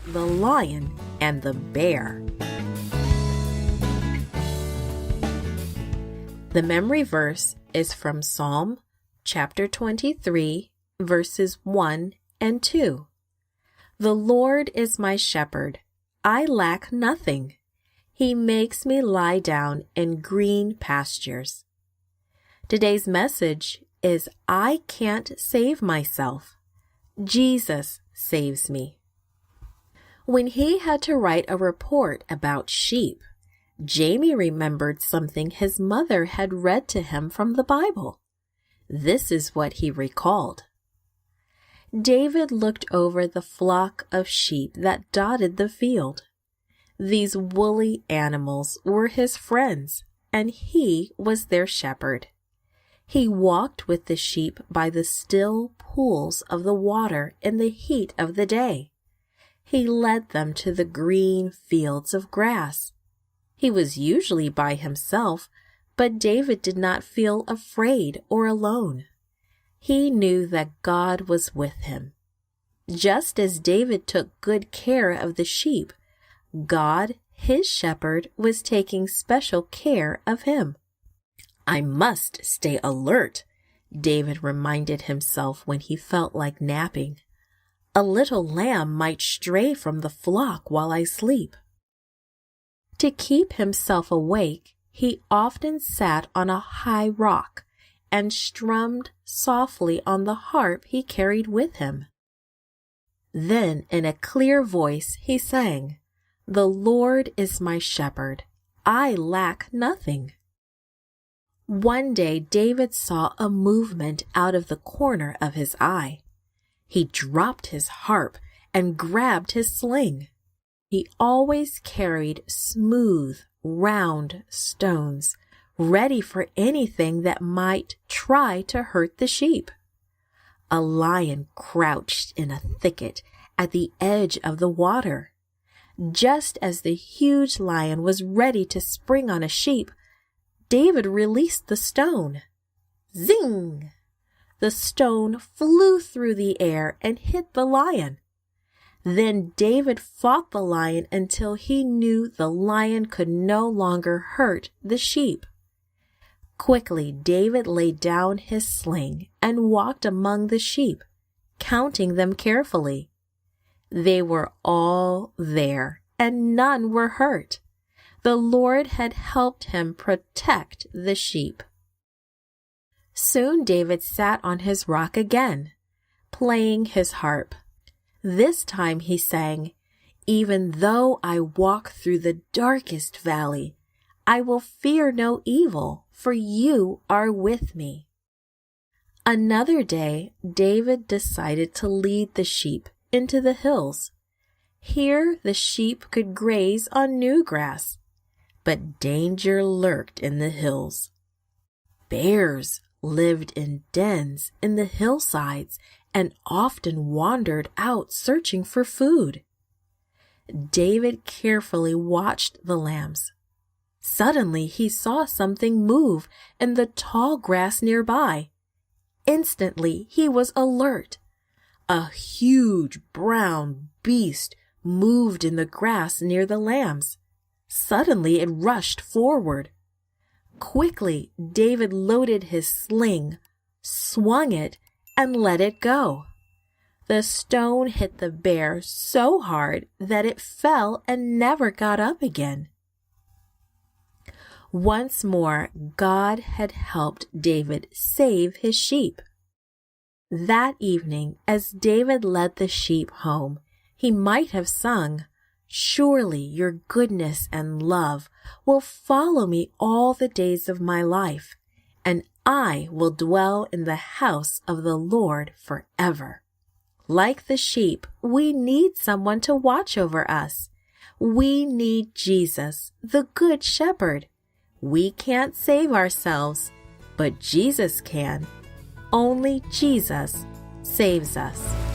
the lion and the bear. The memory verse is from Psalm chapter 23, verses 1 and 2. The Lord is my shepherd, I lack nothing. He makes me lie down in green pastures. Today's message is I can't save myself. Jesus saves me. When he had to write a report about sheep, Jamie remembered something his mother had read to him from the Bible. This is what he recalled. David looked over the flock of sheep that dotted the field. These woolly animals were his friends, and he was their shepherd. He walked with the sheep by the still pools of the water in the heat of the day. He led them to the green fields of grass. He was usually by himself, but David did not feel afraid or alone. He knew that God was with him. Just as David took good care of the sheep, God, his shepherd, was taking special care of him. I must stay alert, David reminded himself when he felt like napping. A little lamb might stray from the flock while I sleep. To keep himself awake, he often sat on a high rock and strummed softly on the harp he carried with him. Then, in a clear voice, he sang, "The Lord is my shepherd, I lack nothing." One day, David saw a movement out of the corner of his eye. He dropped his harp and grabbed his sling. He always carried smooth, round stones, ready for anything that might try to hurt the sheep. A lion crouched in a thicket at the edge of the water. Just as the huge lion was ready to spring on a sheep, David released the stone. Zing! The stone flew through the air and hit the lion. Then David fought the lion until he knew the lion could no longer hurt the sheep. Quickly, David laid down his sling and walked among the sheep, counting them carefully. They were all there, and none were hurt. The Lord had helped him protect the sheep. Soon David sat on his rock again, playing his harp. This time he sang, "Even though I walk through the darkest valley, I will fear no evil, for you are with me." Another day, David decided to lead the sheep into the hills. Here the sheep could graze on new grass, but danger lurked in the hills. Bears lived in dens in the hillsides and often wandered out searching for food. David carefully watched the lambs. Suddenly he saw something move in the tall grass nearby. Instantly he was alert. A huge brown beast moved in the grass near the lambs. Suddenly it rushed forward. Quickly, David loaded his sling, swung it, and let it go. The stone hit the bear so hard that it fell and never got up again. Once more, God had helped David save his sheep. That evening, as David led the sheep home, he might have sung, "Surely your goodness and love will follow me all the days of my life, and I will dwell in the house of the Lord forever." Like the sheep, we need someone to watch over us. We need Jesus, the Good Shepherd. We can't save ourselves, but Jesus can. Only Jesus saves us.